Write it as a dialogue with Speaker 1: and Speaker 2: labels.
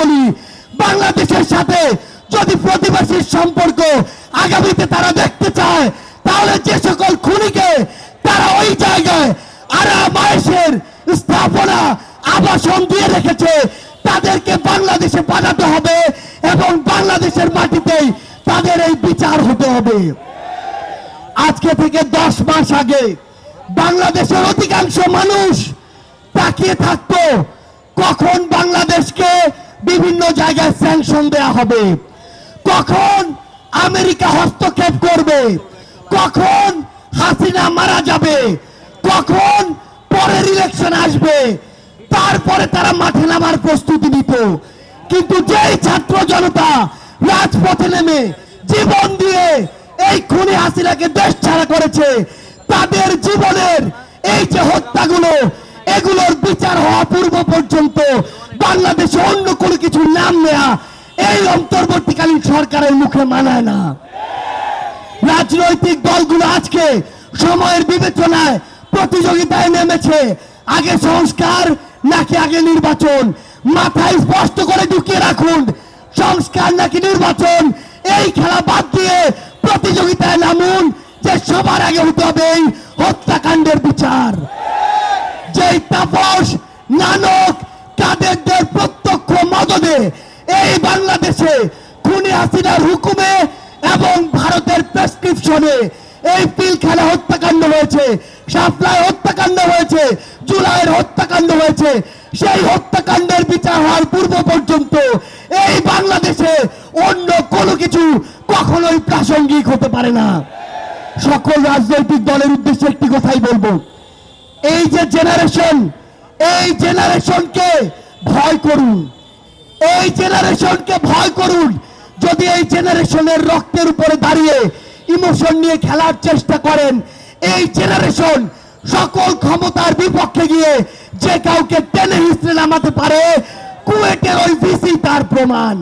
Speaker 1: বলি, বাংলাদেশের সাথে যদি প্রতিবেশীর সম্পর্ক আগামীতে তারা দেখতে চায়, তাহলে যে সকল খুনিকে তারা ওই জায়গায় আরামায়েশের স্থাপনা আবাসন দিয়ে রেখেছে, তাদেরকে বাংলাদেশে পাঠাতে হবে এবং বাংলাদেশের মাটিতেই তাদের এই বিচার হতে হবে। আজকে থেকে 10 মাস আগে বাংলাদেশের অধিকাংশ মানুষ তাকিয়ে থাকতো কখন বাংলাদেশকে বিভিন্ন জায়গায় স্যাংশন দেয়া হবে, কখন আমেরিকা হস্তক্ষেপ করবে, কখন হাসিনা মারা যাবে, কখন পরের ইলেকশন আসবে, তারপরে তারা মাঠে নামার প্রস্তুতি নিত। কিন্তু যেই ছাত্র জনতা রাজপথে নেমে জীবন দিয়ে এই খুনি হাসিনাকে দেশ ছাড়া করেছে, তাদের জীবনের এই যে হত্যাগুলো, এগুলোর বিচার হওয়া পূর্ব পর্যন্ত বাংলাদেশে অন্য কোনো কিছু নাম নেয়া এই অন্তর্বর্তীকালীন সরকারের মুখে মানায় না। রাজনৈতিক দলগুলো আজকে সময়ের বিবেচনায় প্রতিযোগিতায় নেমেছে, আগে সংস্কার নাকি আগে নির্বাচন। মাথায় স্পষ্ট করে ঢুকিয়ে রাখুন, সংস্কার নাকি নির্বাচন, এই খেলা বাদ দিয়ে প্রতিযোগিতায় নামুন যে সবার আগে হতে হবে এই হত্যাকাণ্ডের বিচার। যেই তাপস নানক কাদেরদের প্রত্যক্ষ মদদে এই বাংলাদেশে খুনি হাসিনার হুকুমে এবং ভারতের প্রেসক্রিপশনে এই পিলখানা হত্যাকাণ্ড হয়েছে, শাপলায় হত্যাকাণ্ড হয়েছে, জুলাইয়ের হত্যাকাণ্ড হয়েছে, সেই হত্যাকাণ্ডের বিচার হওয়ার পূর্ব পর্যন্ত এই বাংলাদেশে অন্য কোনো কিছু কখনোই প্রাসঙ্গিক হতে পারে না। সকল রাজনৈতিক দলের উদ্দেশ্যে একটি কথাই বলবো, এই যে জেনারেশন, এই জেনারেশনকে ভয় করুন, এই জেনারেশনকে ভয় করুন। যদি এই জেনারেশনের রক্তের উপরে দাঁড়িয়ে ইমোশন নিয়ে খেলার চেষ্টা করেন, এই জেনারেশন সকল ক্ষমতার বিপক্ষে গিয়ে যে কাউকে টেনে হিঁচড়ে নামাতে পারে, কুয়েটের ওই ভিসি তার প্রমাণ।